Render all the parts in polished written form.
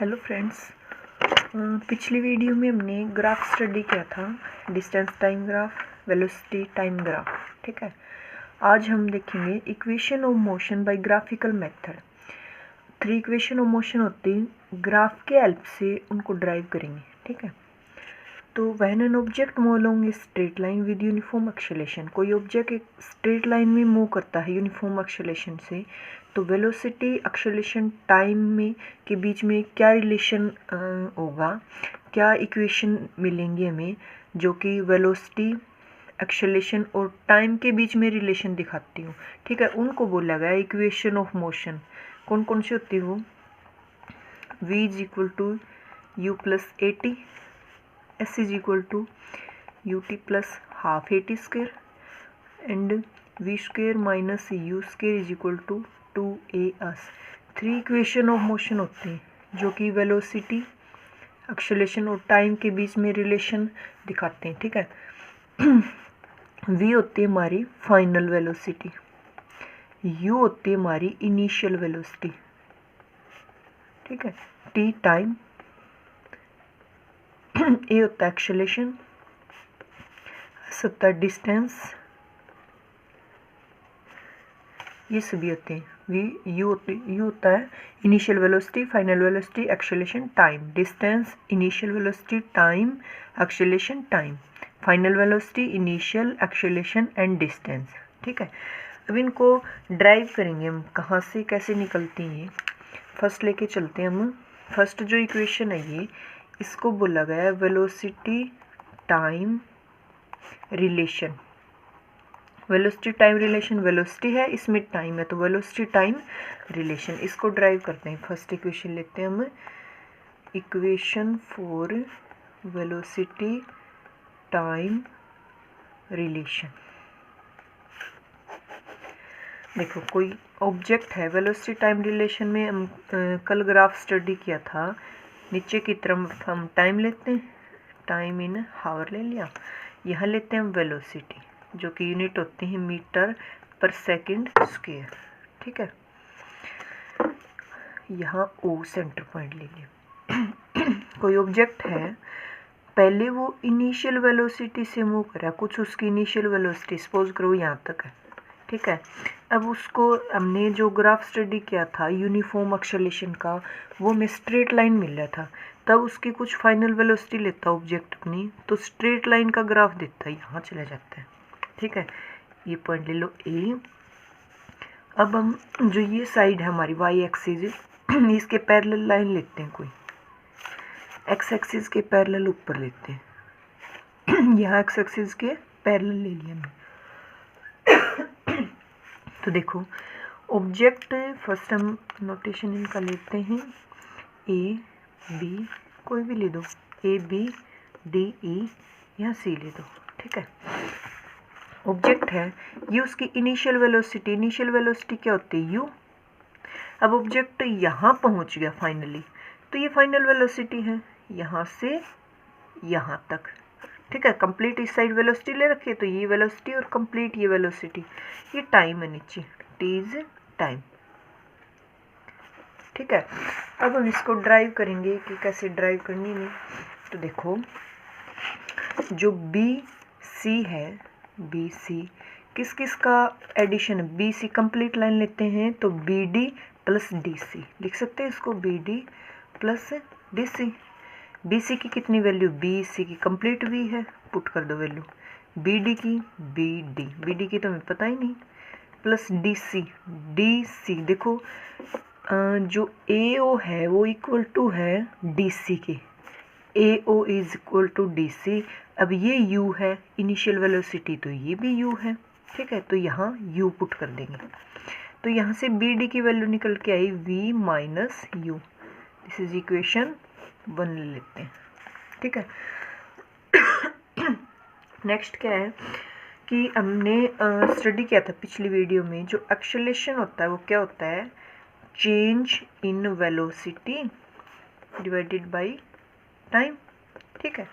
Hello friends, पिछली video में हमने ग्राफ स्टडी किया था, distance time graph, velocity time graph. ठीक है, आज हम देखेंगे equation of motion by graphical method. 3 equation of motion होती हैं, ग्राफ के हेल्प से उनको ड्राइव करेंगे। ठीक है, तो when an object move along a straight line with uniform acceleration, कोई ऑब्जेक्ट एक स्ट्रेट लाइन में मूव करता है यूनिफॉर्म एक्सेलरेशन से, तो वेलोसिटी एक्सेलरेशन टाइम में के बीच में क्या रिलेशन होगा, क्या इक्वेशन मिलेंगे हमें जो कि वेलोसिटी एक्सेलरेशन और टाइम के बीच में रिलेशन दिखाती हूँ। ठीक है, उनको बोला गया इक्वेशन ऑफ मोशन। कौन कौन सी होती है वो? v is equal to u plus a t, s is equal to ut plus half at square and v square minus u square is equal to 2as। 3 equation of motion होते हैं जो कि velocity acceleration और time के बीच में relation दिखाते हैं। ठीक है, v होती है हमारी फाइनल वेलोसिटी, u होती है हमारी इनिशियल वेलोसिटी। ठीक है, t टाइम, ए होता है एक्सेलरेशन, एस होता है डिस्टेंस, ये सभी होते हैं। वी यू होता है initial velocity, final velocity, acceleration, time. Distance, initial velocity, time, acceleration, time. Final velocity, initial, acceleration and distance. ठीक है, अब इनको ड्राइव करेंगे हम, कहाँ से कैसे निकलती हैं। फर्स्ट लेके चलते हैं हम। फर्स्ट जो इक्वेशन है ये, इसको बोला गया है velocity time relation. Velocity time relation, velocity है, इसमें टाइम है, तो वेलोसिटी टाइम रिलेशन, इसको ड्राइव करते हैं। फर्स्ट इक्वेशन लेते हैं हम, equation for velocity time relation. देखो, कोई ऑब्जेक्ट है, वेलोसिटी टाइम रिलेशन में हम कल ग्राफ स्टडी किया था। नीचे की तरफ हम टाइम लेते हैं, टाइम इन हावर ले लिया। यहाँ लेते हैं हम वेलोसिटी, जो कि यूनिट होती है मीटर पर सेकंड स्क्वायर। ठीक है, यहाँ ओ सेंटर पॉइंट ले लिया। कोई ऑब्जेक्ट है, पहले वो इनिशियल वेलोसिटी से मूव कर रहा है, कुछ उसकी इनिशियल वेलोसिटी सपोज करो यहाँ तक है। ठीक है, अब उसको हमने जो ग्राफ स्टडी किया था यूनिफॉर्म एक्सेलरेशन का, वो में स्ट्रेट लाइन मिल रहा था, तब उसकी कुछ फाइनल वेलोसिटी लेता ऑब्जेक्ट अपनी, तो स्ट्रेट लाइन का ग्राफ देता है, यहाँ चला जाता है। ठीक है, ये पॉइंट ले लो ए। अब हम जो ये साइड है हमारी वाई एक्सिस, इसके पैरेलल लाइन लेते हैं, कोई एक्स एक्सिस के पैरेलल ऊपर लेते हैं। यहाँ एक्स एक्सिस के पैरेलल ले लिया हमने। तो देखो, ऑब्जेक्ट फर्स्ट हम नोटेशन इनका लेते हैं, ए बी, कोई भी ले दो, ए बी डी ई, यहाँ सी ले दो। ठीक है, ऑब्जेक्ट है, ये उसकी इनिशियल वेलोसिटी, इनिशियल वेलोसिटी क्या होती है? यू। अब ऑब्जेक्ट यहाँ पहुँच गया फाइनली, तो ये फाइनल वेलोसिटी है यहाँ से यहाँ तक। ठीक है, कंप्लीट इस साइड वेलोसिटी ले रखी है, तो ये वेलोसिटी और कंप्लीट ये वेलोसिटी, ये टाइम है नीचे, टी इज टाइम। ठीक है, अब हम इसको ड्राइव करेंगे कि कैसे ड्राइव करनी है। तो देखो, जो बी सी है, बी सी किस किस का एडिशन है? बी सी कंप्लीट लाइन लेते हैं, तो B D plus D C लिख सकते हैं इसको, B D plus D C. B C की कितनी वैल्यू? बी सी की कंप्लीट वी है, पुट कर दो वैल्यू। बी डी की, बी डी की तो हमें पता ही नहीं, प्लस डी सी देखो, जो ए ओ है वो इक्वल टू है डी सी के, A O is equal to D C. अब ये यू है इनिशियल वेलोसिटी, तो ये भी यू है। ठीक है, तो यहाँ यू पुट कर देंगे, तो यहाँ से बी डी की वैल्यू निकल के आई V minus U. This is equation 1 ले लेते हैं। ठीक है, नेक्स्ट क्या है कि हमने स्टडी किया था पिछली वीडियो में, जो एक्सेलरेशन होता है वो क्या होता है? Change in velocity divided by time. ठीक है,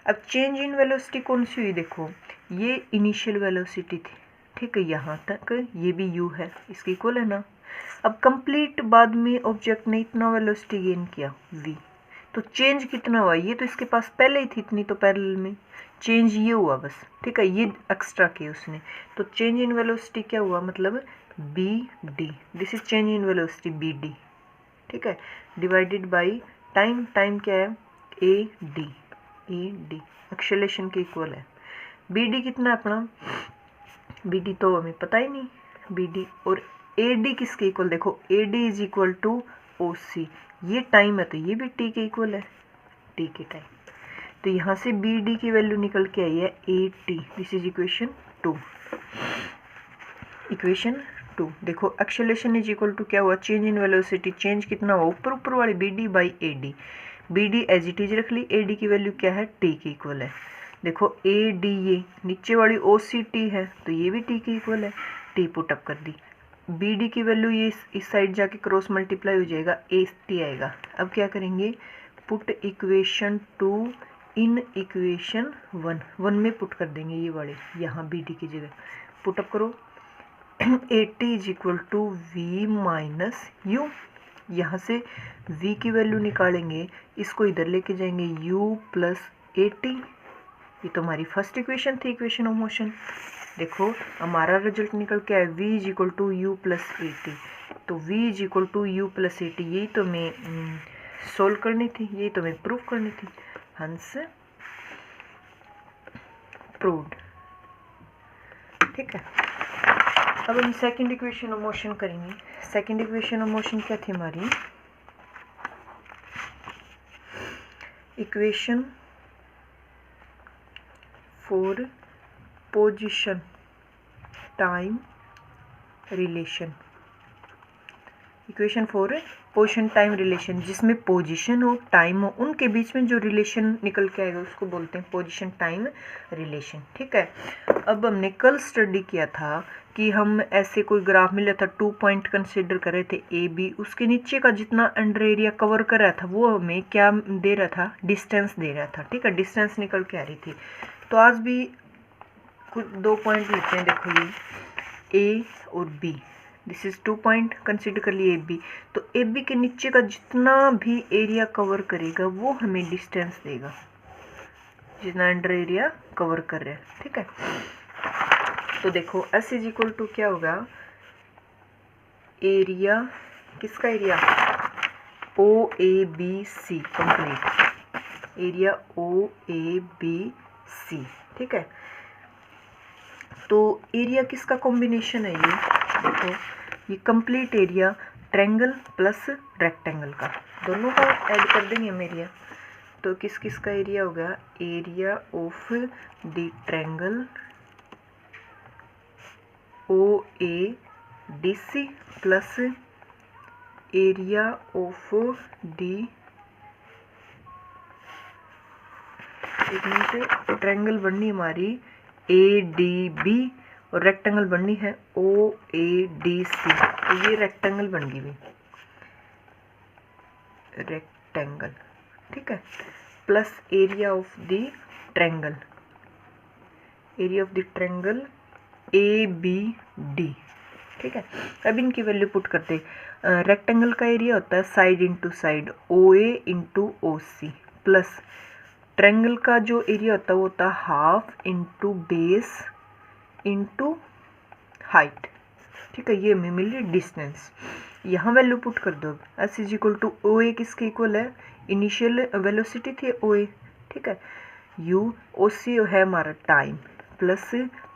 अब चेंज इन वेलोसिटी कौन सी हुई? देखो, ये इनिशियल वेलोसिटी थी। ठीक है, यहाँ तक ये भी u है, इसकी इक्वल है ना। अब कंप्लीट बाद में ऑब्जेक्ट ने इतना वेलोसिटी गेन किया v, तो चेंज कितना हुआ, ये तो इसके पास पहले ही थी इतनी, तो पैरेलल में चेंज ये हुआ बस, ठीक है, ये एक्स्ट्रा किया उसने, तो चेंज इन वेलोसिटी क्या हुआ, मतलब B D, this is change in velocity B D, ठीक है, डिवाइडेड बाई टाइम, टाइम क्या है ए डी, एक्सेलरेशन के इक्वल है। बी डी कितना है अपना, बी डी तो हमें पता ही नहीं, बी डी, और ए डी किसके इक्वल, देखो A D is equal to O C, ये टाइम है तो ये भी टी के इक्वल है, टी के टाइम, तो यहाँ से बी डी की वैल्यू निकल के आई है A T, this is equation 2, equation 2। देखो एक्सेलरेशन इज इक्वल टू क्या हुआ, चेंज इन वेलोसिटी, चेंज कितना हुआ, ऊपर ऊपर वाली B D by A D, B D as it is रख ली, ए डी की वैल्यू क्या है टी के इक्वल है, देखो ए डी ये नीचे वाली ओ सी टी है तो ये भी टी के इक्वल है, टी पुट अप कर दी, बी डी की वैल्यू ये इस साइड जाके क्रॉस मल्टीप्लाई हो जाएगा, ए टी आएगा। अब क्या करेंगे, पुट इक्वेशन 2 इन इक्वेशन 1 में पुट कर देंगे, ये वाले यहाँ बी डी की जगह पुट अप करो, a t is equal to v minus u, यहाँ से v की वैल्यू निकालेंगे, इसको इधर लेके जाएंगे u प्लस ए टी, ये तो हमारी फर्स्ट इक्वेशन थी, इक्वेशन ऑफ मोशन। देखो हमारा रिजल्ट निकल के आया v is equal to u plus a t, तो v is equal to u plus a t, यही तो मैं सोल्व करनी थी, यही तो मैं प्रूव करनी थी, हंस प्रूव्ड, ठीक है। अब हम सेकंड इक्वेशन ऑफ मोशन करेंगे। सेकंड इक्वेशन ऑफ मोशन क्या थी हमारी, equation for position time relation, equation for position time relation, जिसमें पोजीशन हो टाइम हो उनके बीच में जो रिलेशन निकल के आएगा उसको बोलते हैं पोजीशन टाइम रिलेशन, ठीक है। अब हमने कल स्टडी किया था कि हम ऐसे कोई ग्राफ मिला था, 2 पॉइंट कंसिडर कर रहे थे ए बी, उसके नीचे का जितना अंडर एरिया कवर कर रहा था वो हमें क्या दे रहा था, डिस्टेंस दे रहा था, ठीक है, डिस्टेंस निकल के आ रही थी। तो आज भी कुछ 2 पॉइंट लेते हैं, देखो ये ए और B, this is 2 point consider कर लिए ए बी, तो ए बी के नीचे का जितना भी एरिया कवर करेगा वो हमें डिस्टेंस देगा, जितना अंडर एरिया कवर कर रहा है, ठीक है। तो देखो एस इज इक्वल टू क्या होगा, एरिया, किसका area, O A B C complete, area O A B C, ठीक है। तो एरिया किसका कॉम्बिनेशन है, ये देखो ये complete area triangle plus rectangle का, दोनों का ऐड कर देंगे हम एरिया, तो किस किस का एरिया होगा, area of the triangle O A D C plus area of the, एक मिनट, ट्रायंगल बननी हमारी ए डी बी और रेक्टेंगल बननी है ओ ए डी सी, तो ये रेक्टेंगल बन गई भी, रेक्टेंगल, ठीक है, plus area of the triangle, area of the triangle A B D, ठीक है। अब इनकी वैल्यू पुट करते, रेक्टेंगल का एरिया होता है side into side, O A into O C, plus triangle का जो एरिया होता है वो होता है half into base into height, ठीक है, ये हमें मिल रही डिस्टेंस, यहाँ वैल्यू पुट कर दो, S is equal to O A किसके इक्वल है, इनिशियल वेलोसिटी थी ओ ए, ठीक है, यू ओ सी है हमारा time, plus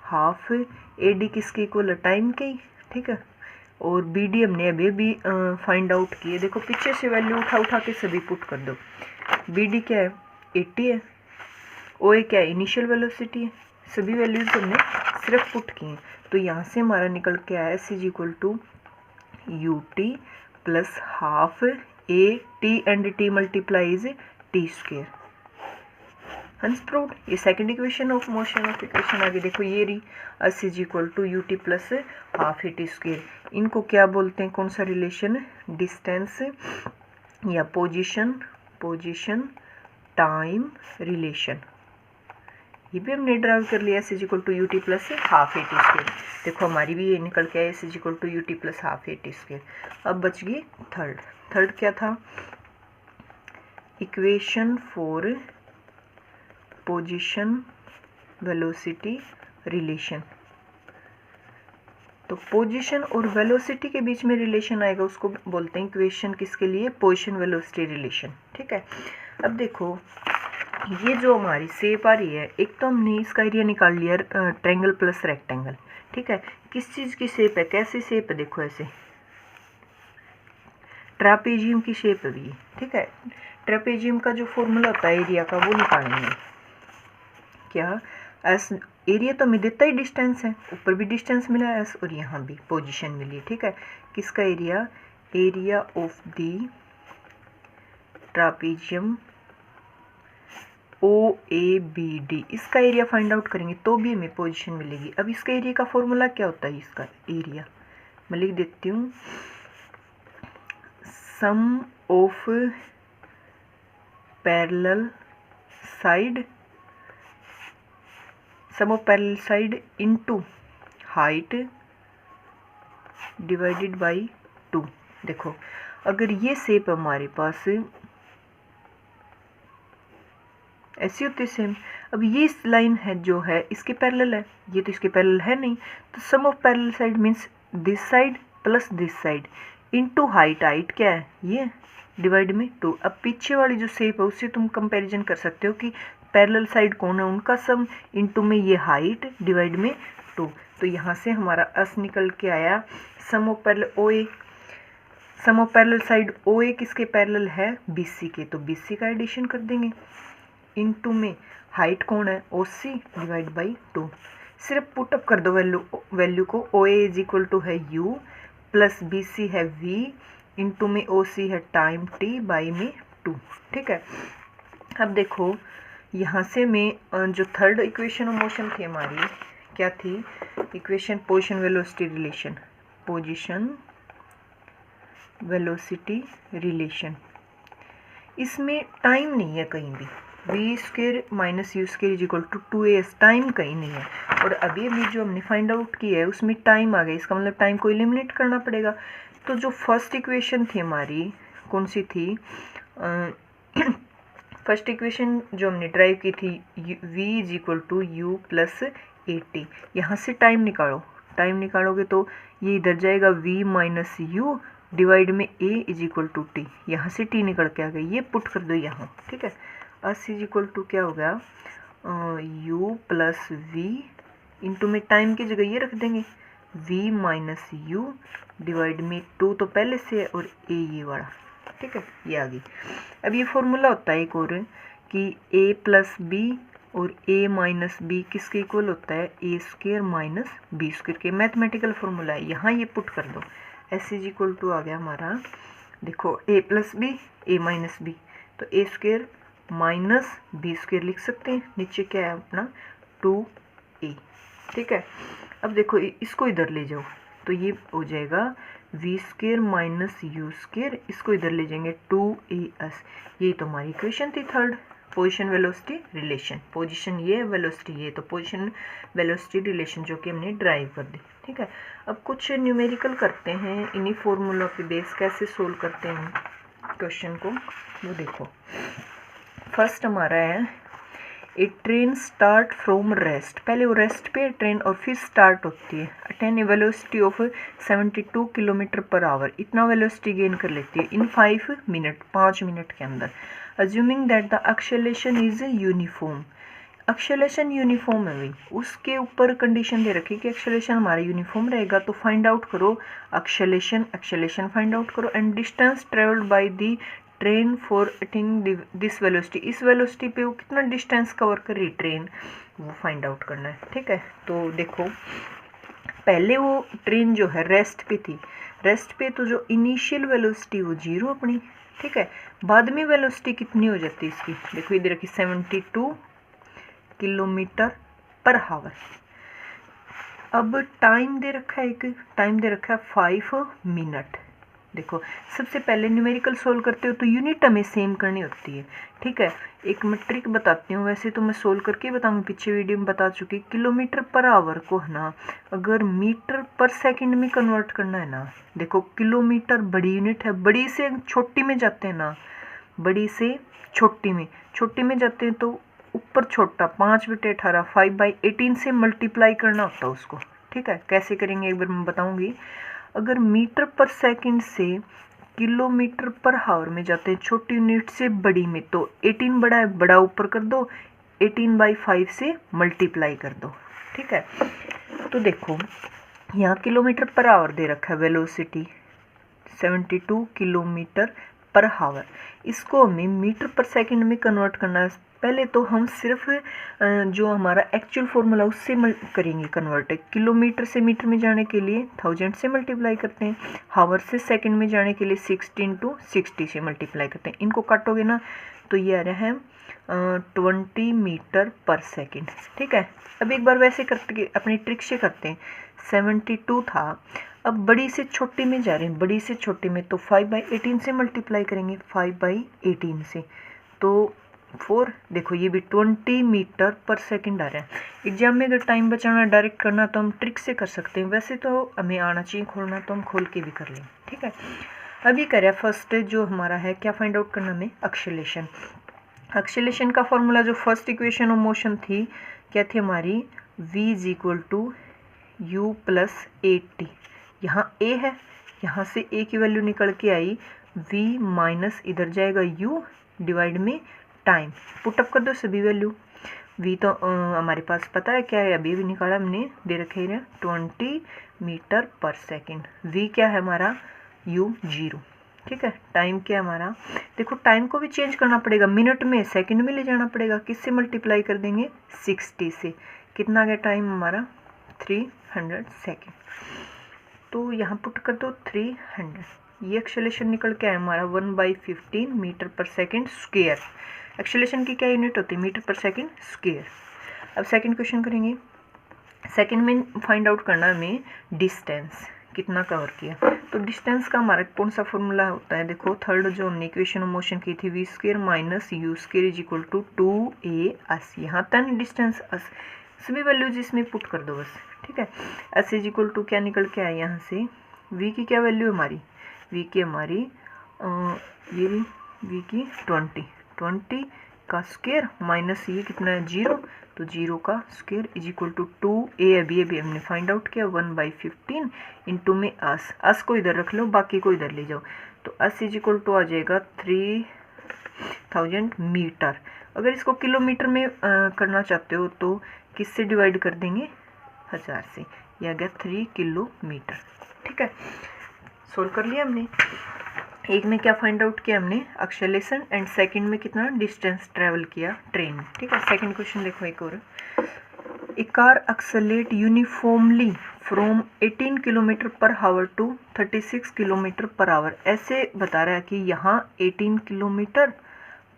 half A D किसके इक्वल है, टाइम के ही, ठीक है, और बी डी हमने अभी भी फाइंड आउट किए, देखो पीछे से वैल्यू उठा उठा के सभी पुट कर दो, बी डी क्या है 80 है, ओ ए क्या है इनिशियल वेलोसिटी है, सभी वैल्यूज हमने सिर्फ पुट की हैं, तो यहाँ से हमारा निकल के आया s is equal to u t plus half a t and t multiply is t square, hence proved. ये second equation of motion of equation आगे देखो ये रही, s is equal to u t plus half a t square, इनको क्या बोलते हैं, कौन सा रिलेशन, डिस्टेंस या पोजीशन टाइम रिलेशन, ये भी हमने ड्राइव कर लिया, s is equal to u t plus half a t square. देखो हमारी भी ये निकल के आया s is equal to u t plus half a t square. अब बच गई थर्ड क्या था, equation for position velocity relation. तो पोजीशन और वेलोसिटी के बीच में रिलेशन आएगा, उसको बोलते हैं इक्वेशन किसके लिए, पोजीशन वेलोसिटी रिलेशन। ठीक है, अब देखो ये जो हमारी शेप आ रही है, एक तो हमने इसका एरिया निकाल लिया ट्रायंगल प्लस रेक्टेंगल। ठीक है, किस चीज़ की शेप है, कैसी शेप है, देखो ऐसे ट्रापेजियम की शेप है ये। ठीक है, ट्रापेजियम का जो फॉर्मूला होता है एरिया का वो निकालेंगे। क्या एस, एरिया तो हमें देता ही डिस्टेंस है, ऊपर भी डिस्टेंस मिला है एस और यहाँ भी पोजीशन मिली। ठीक है, किसका area, area of the trapezium O A B D, इसका एरिया फाइंड आउट करेंगे तो भी हमें पोजीशन मिलेगी। अब इसका एरिया का फॉर्मूला क्या होता है, इसका एरिया मैं लिख देती हूँ, sum of parallel side, sum of parallel side into height divided by 2। देखो अगर ये शेप हमारे पास ऐसी होती है सेम, अब ये लाइन है जो है इसके पैरेलल है, ये तो इसके पैरेलल है नहीं, तो sum of parallel side means this side plus this side into height, height क्या है ये डिवाइड में 2। अब पीछे वाली जो शेप है उससे तुम कंपैरिजन कर सकते हो कि पैरेलल साइड कौन है, उनका सम इनटू में ये हाइट डिवाइड में 2। तो यहाँ से हमारा अस निकल के आया sum of parallel O A, sum of parallel side O A किसके पैरेलल है, बी सी के, तो बी सी का एडिशन कर देंगे इनटू में हाइट कौन है, ओ सी डिवाइड बाई 2। सिर्फ पुटअप कर दो वैल्यू को, ओ ए इज इक्वल टू है यू प्लस बी सी है वी इनटू में ओ सी है टाइम टी बाई में 2। ठीक है, अब देखो यहाँ से मैं जो थर्ड इक्वेशन ऑफ मोशन थी हमारी क्या थी, equation position velocity relation, position velocity relation, इसमें टाइम नहीं है कहीं भी, v square minus u square is equal to 2as, time कहीं नहीं है। और अभी जो हमने फाइंड आउट किया है उसमें टाइम आ गया, इसका मतलब टाइम को एलिमिनेट करना पड़ेगा। तो जो फर्स्ट इक्वेशन थी हमारी कौन सी थी, फर्स्ट इक्वेशन जो हमने ड्राइव की थी v is equal to u plus a t, यहाँ से टाइम निकालो, टाइम निकालोगे तो ये इधर जाएगा v माइनस यू डिवाइड में a is equal to t, यहाँ से t निकल के आ गई, ये पुट कर दो यहाँ। ठीक है, अस इज इक्वल टू क्या हो गया, u प्लस वी इंटू में टाइम की जगह ये रख देंगे v माइनस यू डिवाइड में 2 तो पहले से है और a ये वाला। ठीक है, ये आ गई। अब ये फॉर्मूला होता है एक और कि a प्लस बी और a माइनस बी किसके इक्वल होता है, a square minus b square के, मैथमेटिकल फॉर्मूला है, यहाँ ये पुट कर दो, एस इज इक्वल टू आ गया हमारा, देखो a plus b a minus b, तो a square minus b square लिख सकते हैं, नीचे क्या है अपना 2a। ठीक है, अब देखो इसको इधर ले जाओ तो ये हो जाएगा v square minus u square, इसको इधर ले जाएंगे 2as। यही तो हमारी इक्वेशन थी third, position velocity relation, position ये वेलोसिटी ये, तो पोजीशन वेलोसिटी रिलेशन जो कि हमने ड्राइव कर दी। ठीक है, अब कुछ न्यूमेरिकल करते हैं, इन्हीं फॉर्मूला पे बेस कैसे सोल्व करते हैं क्वेश्चन को वो देखो। फर्स्ट हमारा है ए ट्रेन स्टार्ट फ्रॉम रेस्ट, पहले वो रेस्ट पे ट्रेन और फिर स्टार्ट होती है, attain A velocity of 72 kilometre per our, इतना वेलोसिटी गेन कर लेती है इन 5 मिनट, 5 मिनट के अंदर। Assuming that the acceleration is uniform, acceleration uniform है भाई, उसके ऊपर कंडीशन दे रखी कि एक्सेलरेशन हमारा यूनिफॉर्म रहेगा, तो फाइंड आउट करो एक्सेलरेशन, एक्सेलरेशन फाइंड आउट करो and distance travelled by the train for attaining this velocity, इस वेलोसिटी पे वो कितना डिस्टेंस कवर कर रही ट्रेन, वो फाइंड आउट करना है। ठीक है, तो देखो पहले वो ट्रेन जो है रेस्ट पे थी, रेस्ट पे तो जो इनिशियल वेलोसिटी वो 0 अपनी, ठीक है, बाद में वेलोसिटी कितनी हो जाती है इसकी, देखो इधर रखी 72 किलोमीटर पर हावर। अब टाइम दे रखा है, एक टाइम दे रखा है 5 मिनट, देखो सबसे पहले न्यूमेरिकल सोल्व करते हो तो यूनिट हमें सेम करनी होती है, ठीक है। एक मैं ट्रिक बताती हूँ, वैसे तो मैं सोल्व करके बताऊँगी, पीछे वीडियो में बता चुकी। किलोमीटर पर आवर को है ना अगर मीटर पर सेकंड में कन्वर्ट करना है ना, देखो किलोमीटर बड़ी यूनिट है, बड़ी से छोटी में जाते हैं ना, बड़ी से छोटी में जाते हैं तो ऊपर छोटा 5/18 5/18 से मल्टीप्लाई करना होता है उसको, ठीक है। कैसे करेंगे एक बार मैं बताऊँगी। अगर मीटर पर सेकंड से किलोमीटर पर हावर में जाते हैं छोटी यूनिट से बड़ी में, तो 18 बड़ा है, बड़ा ऊपर कर दो, 18/5 से मल्टीप्लाई कर दो, ठीक है। तो देखो यहाँ किलोमीटर पर आवर दे रखा है, वेलोसिटी 72 किलोमीटर पर हावर, इसको हमें मीटर पर सेकंड में कन्वर्ट करना है। पहले तो हम सिर्फ जो हमारा एक्चुअल फॉर्मूला उससे करेंगे कन्वर्ट। किलोमीटर से मीटर में जाने के लिए 1000 से मल्टीप्लाई करते हैं, हावर से सेकंड में जाने के लिए 16 × 60 से मल्टीप्लाई करते हैं। इनको काटोगे ना तो ये आ रहा है 20 मीटर पर सेकंड, ठीक है। अब एक बार वैसे करते अपनी ट्रिक से करते हैं। 72 था, अब बड़ी से छोटी में जा रहे हैं, बड़ी से छोटी में तो 5/18 से मल्टीप्लाई करेंगे, 5/18 से तो 4, देखो ये भी 20 मीटर पर सेकंड आ रहा है। एग्जाम में अगर टाइम बचाना डायरेक्ट करना तो हम ट्रिक से कर सकते हैं, वैसे तो हमें आना चाहिए खोलना, तो हम खोल के भी कर लेंगे, ठीक है। अभी करें फर्स्ट जो हमारा है क्या फाइंड आउट करना हमें, एक्सेलरेशन। एक्सेलरेशन का फॉर्मूला जो फर्स्ट इक्वेशन ऑफ मोशन थी क्या थी हमारी, v = u + 8t। यहाँ a है, यहाँ से a की वैल्यू निकल के आई, v माइनस इधर जाएगा u डिवाइड में टाइम, पुटअप कर दो सभी वैल्यू। v तो हमारे पास पता है क्या है, अभी भी निकाला हमने, दे रखे हैं 20 मीटर पर सेकंड। v क्या है हमारा, u 0, ठीक है। टाइम क्या है हमारा, देखो टाइम को भी चेंज करना पड़ेगा, मिनट में सेकंड में ले जाना पड़ेगा, किससे मल्टीप्लाई कर देंगे, 60 से। कितना आ गया टाइम हमारा, 300 सेकेंड। तो यहाँ पुट कर दो 300, ये एक्सेलरेशन निकल के आया हमारा 1/15 मीटर पर सेकंड स्क्वायर। एक्सेलरेशन की क्या यूनिट होती है, मीटर पर सेकंड स्क्वायर। अब सेकंड क्वेश्चन करेंगे। सेकंड में फाइंड आउट करना हमें डिस्टेंस, कितना कवर किया। तो डिस्टेंस का हमारा कौन सा फॉर्मूला होता है, देखो थर्ड जो हमने इक्वेशन ऑफ मोशन की थी, v² - u² = 2as। यहाँ तन डिस्टेंस अस, सभी वैल्यूज इसमें पुट कर दो बस, ठीक है। s = क्या निकल के आया यहाँ से, v की क्या वैल्यू हमारी, v की हमारी ये v की 20 का स्क्वायर माइनस ये कितना है 0, तो 0 का स्क्वायर = 2a। अभी हमने फाइंड आउट किया 1/15 इंटू में अस को इधर रख लो, बाकी को इधर ले जाओ, तो s = आ जाएगा 3000 मीटर। अगर इसको किलोमीटर में करना चाहते हो तो किससे डिवाइड कर देंगे, 1000 से, यह आ गया 3 किलोमीटर, ठीक है। सोल्व कर लिया हमने। एक में क्या फाइंड आउट किया हमने, एक्सेलरेशन, एंड सेकंड में कितना डिस्टेंस ट्रेवल किया ट्रेन, ठीक है। सेकंड क्वेश्चन देखो एक और, a car accelerate uniformly from 18 kilometre per hour to 36 kilometre per hour. ऐसे बता रहा है कि यहाँ 18 किलोमीटर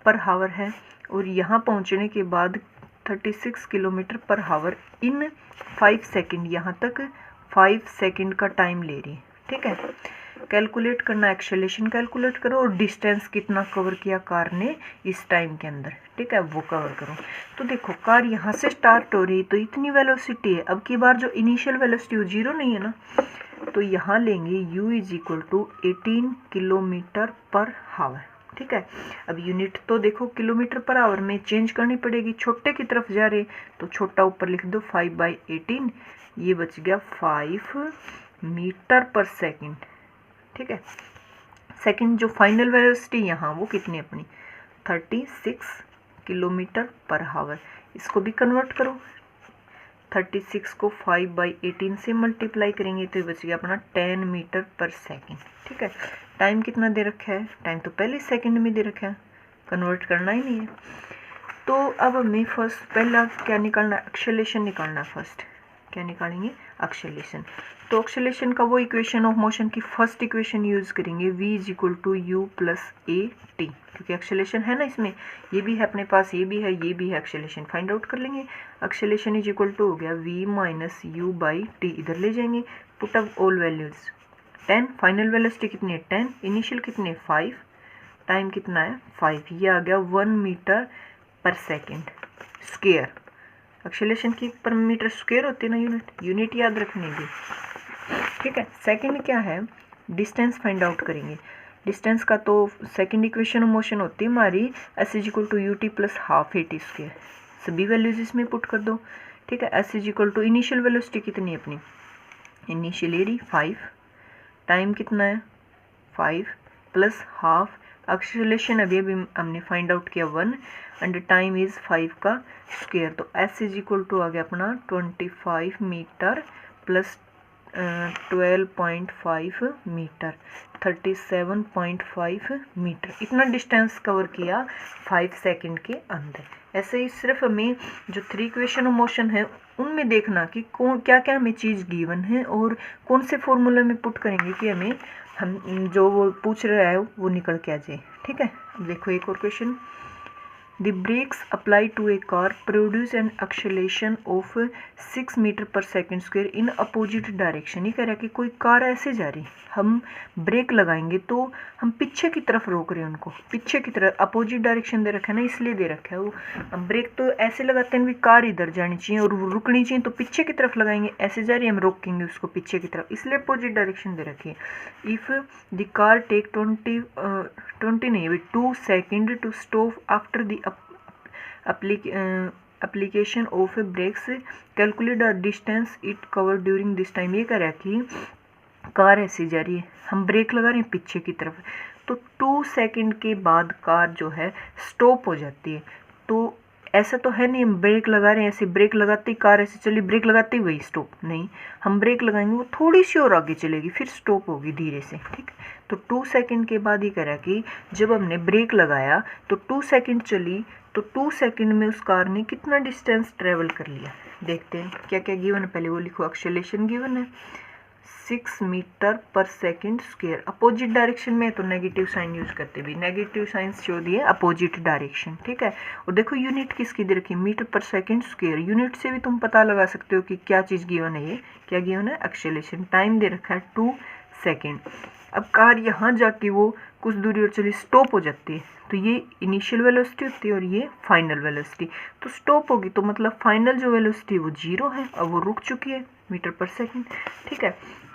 पर हावर है और यहाँ पहुँचने के बाद 36 किलोमीटर पर हावर इन 5 सेकेंड, यहाँ तक 5 सेकेंड का टाइम ले रही है, ठीक है। कैलकुलेट करना, एक्सेलरेशन कैलकुलेट करो और डिस्टेंस कितना कवर किया कार ने इस टाइम के अंदर, ठीक है, वो कवर करो। तो देखो कार यहाँ से स्टार्ट हो रही है तो इतनी वेलोसिटी है, अब की बार जो इनिशियल वेलोसिटी वो 0 नहीं है ना, तो यहाँ लेंगे u = 18 किलोमीटर पर हावर, ठीक है। अब यूनिट तो देखो किलोमीटर पर आवर में चेंज करनी पड़ेगी, छोटे की तरफ जा रहे तो छोटा ऊपर लिख दो 5/18, ये बच गया 5 मीटर पर सेकंड, ठीक है। सेकंड जो फाइनल वेलोसिटी यहाँ वो कितनी अपनी 36 किलोमीटर पर हावर। इसको भी कन्वर्ट करो, 36 को 5/18 से मल्टीप्लाई करेंगे तो ये बच गया अपना 10 मीटर पर सेकंड, ठीक है। टाइम कितना दे रखा है, टाइम तो पहले सेकंड में दे रखा है, कन्वर्ट करना ही नहीं है। तो अब हमें फर्स्ट पहला क्या निकालना, एक्सेलरेशन निकालना। फर्स्ट क्या निकालेंगे, एक्सेलरेशन। तो एक्सेलरेशन का वो इक्वेशन ऑफ मोशन की फर्स्ट इक्वेशन यूज़ करेंगे, v = u + at, क्योंकि एक्सेलरेशन है ना इसमें, ये भी है अपने पास, ये भी है, ये भी है। एक्सेलरेशन फाइंड आउट कर लेंगे। एक्सेलरेशन = हो गया v - u/t, इधर ले जाएंगे, put up all values, 10, final velocity कितनी है 10, इनिशियल कितनी है 5, टाइम कितना है 5, ये आ गया 1 मीटर पर सेकेंड स्क्वायर। एक्सेलरेशन की पर मीटर स्क्वायर होती है ना, यूनिट याद रखनी है, ठीक है। सेकंड क्या है, डिस्टेंस फाइंड आउट करेंगे। डिस्टेंस का तो सेकंड इक्वेशन ऑफ मोशन होती है हमारी s is equal to u t plus half a t square. सभी वैल्यूज इसमें पुट कर दो, ठीक है। S is equal to initial velocity कितनी है अपनी, इनिशियल एडी 5, टाइम कितना है 5 प्लस हाफ, एक्सेलरेशन अभी हमने फाइंड आउट किया 1 एंड टाइम इज 5 का स्क्वायर, तो एस इज इक्वल टू आ गया अपना 25 मीटर प्लस 12.5 मीटर, 37.5 मीटर। इतना डिस्टेंस कवर किया 5 सेकंड के अंदर। ऐसे ही सिर्फ हमें जो 3 इक्वेशन ऑफ मोशन है उनमें देखना कि कौन क्या क्या हमें चीज़ गिवन है और कौन से फॉर्मूला में पुट करेंगे कि हमें हम जो वो पूछ रहा है वो निकल के आ जाए, ठीक है। अब देखो एक और question, The brakes applied to a car produce an acceleration of 6 metre पर second square in opposite direction. ये कह रहा है कि कोई कार ऐसे जा रही, हम ब्रेक लगाएंगे तो हम पीछे की तरफ रोक रहे हैं उनको, पीछे की तरफ, अपोजिट डायरेक्शन दे रखा है ना, इसलिए दे रखा है वो। हम ब्रेक तो ऐसे लगाते हैं भी कार इधर जानी चाहिए और वो रुकनी चाहिए, तो पीछे की तरफ लगाएंगे, ऐसे जा रही है हम रोकेंगे उसको पीछे की तरफ, इसलिए अपोजिट डायरेक्शन दे रखी है। इफ़ द कार टेक 20 नहीं 2 second to stop after the application of brakes, calculate the distance it covered during this time। ये कह रहा है कि कार ऐसी जा रही है, हम ब्रेक लगा रहे हैं पीछे की तरफ, तो 2 सेकंड के बाद कार जो है स्टॉप हो जाती है। तो ऐसा तो है नहीं हम ब्रेक लगा रहे हैं ऐसे ब्रेक लगाते ही कार ऐसे चली, ब्रेक लगाते ही वही स्टॉप, नहीं, हम ब्रेक लगाएंगे वो थोड़ी सी और आगे चलेगी फिर स्टॉप होगी धीरे से, ठीक है। तो 2 सेकंड के बाद ही कह रहा है कि जब हमने ब्रेक लगाया तो 2 सेकंड चली, तो 2 सेकंड में उस कार ने कितना डिस्टेंस ट्रेवल कर लिया। देखते हैं क्या क्या गिवन है, पहले वो लिखो। एक्सेलरेशन गिवन है 6 मीटर पर सेकेंड स्क्वायर, अपोजिट डायरेक्शन में तो नेगेटिव साइन यूज करते भी, नेगेटिव साइन शो दिए अपोजिट डायरेक्शन, ठीक है। और देखो यूनिट किसकी दे रखी, मीटर पर सेकेंड स्क्वायर। यूनिट से भी तुम पता लगा सकते हो कि क्या चीज़ गिवन है, ये क्या गिवन है, एक्सेलरेशन। टाइम दे रखा है 2 सेकेंड। अब कार यहाँ जाके वो कुछ दूरी और चली स्टॉप हो जाती है, तो ये इनिशियल वेलोसिटी होती है और ये फाइनल वेलोसिटी, तो स्टॉप होगी तो मतलब फाइनल जो वेलोसिटी वो 0 है, अब वो रुक चुकी है मीटर पर सेकेंड, ठीक है।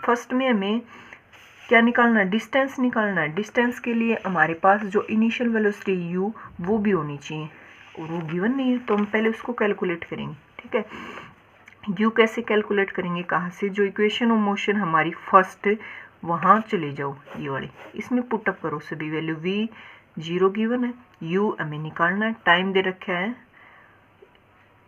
फर्स्ट में हमें क्या निकालना है, डिस्टेंस निकालना है। डिस्टेंस के लिए हमारे पास जो इनिशियल वेलोसिटी u वो भी होनी चाहिए और वो गिवन नहीं है, तो हम पहले उसको कैलकुलेट करेंगे, ठीक है। u कैसे कैलकुलेट करेंगे, कहाँ से, जो इक्वेशन ऑफ मोशन हमारी फर्स्ट वहाँ चले जाओ, ये वाली, इसमें पुटअप करो सभी वैल्यू। v 0 गिवन है, u हमें निकालना है, टाइम दे रखा है,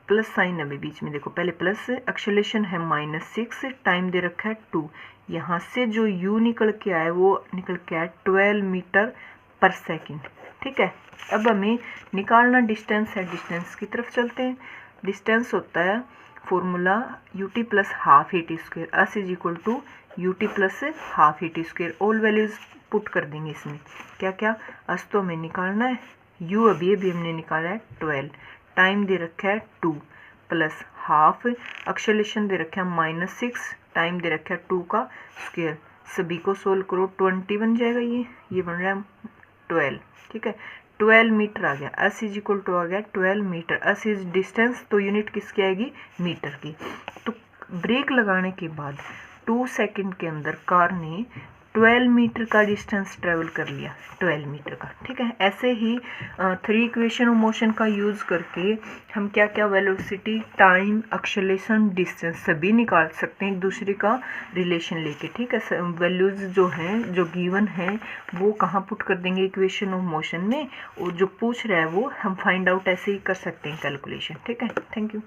प्लस साइन अभी बीच में देखो, पहले प्लस, एक्सेलरेशन है -6, टाइम दे रखा है 2, यहाँ से जो u निकल के आया वो निकल के आया 12 मीटर पर सेकेंड, ठीक है। अब हमें निकालना डिस्टेंस है, डिस्टेंस की तरफ चलते हैं। डिस्टेंस होता है formula ut plus half a t square, s is equal to ut plus half a t square. All values put कर देंगे इसमें, क्या क्या, एस तो हमें निकालना है, u अभी हमने निकाला है 12, टाइम दे रखा है 2 प्लस हाफ, एक्सेलरेशन दे रखा है -6, टाइम दे रखा है 2 का स्क्वायर। सभी को सोल्व करो, 20 बन जाएगा, ये बन रहा है 12, ठीक है। 12 मीटर आ गया, एस इज इक्वल टू आ गया 12 मीटर। एस इज डिस्टेंस, तो यूनिट किसकी आएगी, मीटर की। तो ब्रेक लगाने के बाद 2 सेकंड के अंदर कार ने 12 मीटर का डिस्टेंस ट्रेवल कर लिया, 12 मीटर का, ठीक है। ऐसे ही 3 इक्वेशन ऑफ मोशन का यूज़ करके हम क्या क्या वेलोसिटी, टाइम, एक्सेलरेशन, डिस्टेंस सभी निकाल सकते हैं एक दूसरे का रिलेशन लेके, ठीक है। वैल्यूज जो हैं जो गिवन हैं वो कहाँ पुट कर देंगे, इक्वेशन ऑफ मोशन में, और जो पूछ रहा है वो हम फाइंड आउट ऐसे ही कर सकते हैं कैलकुलेशन, ठीक है। Thank you.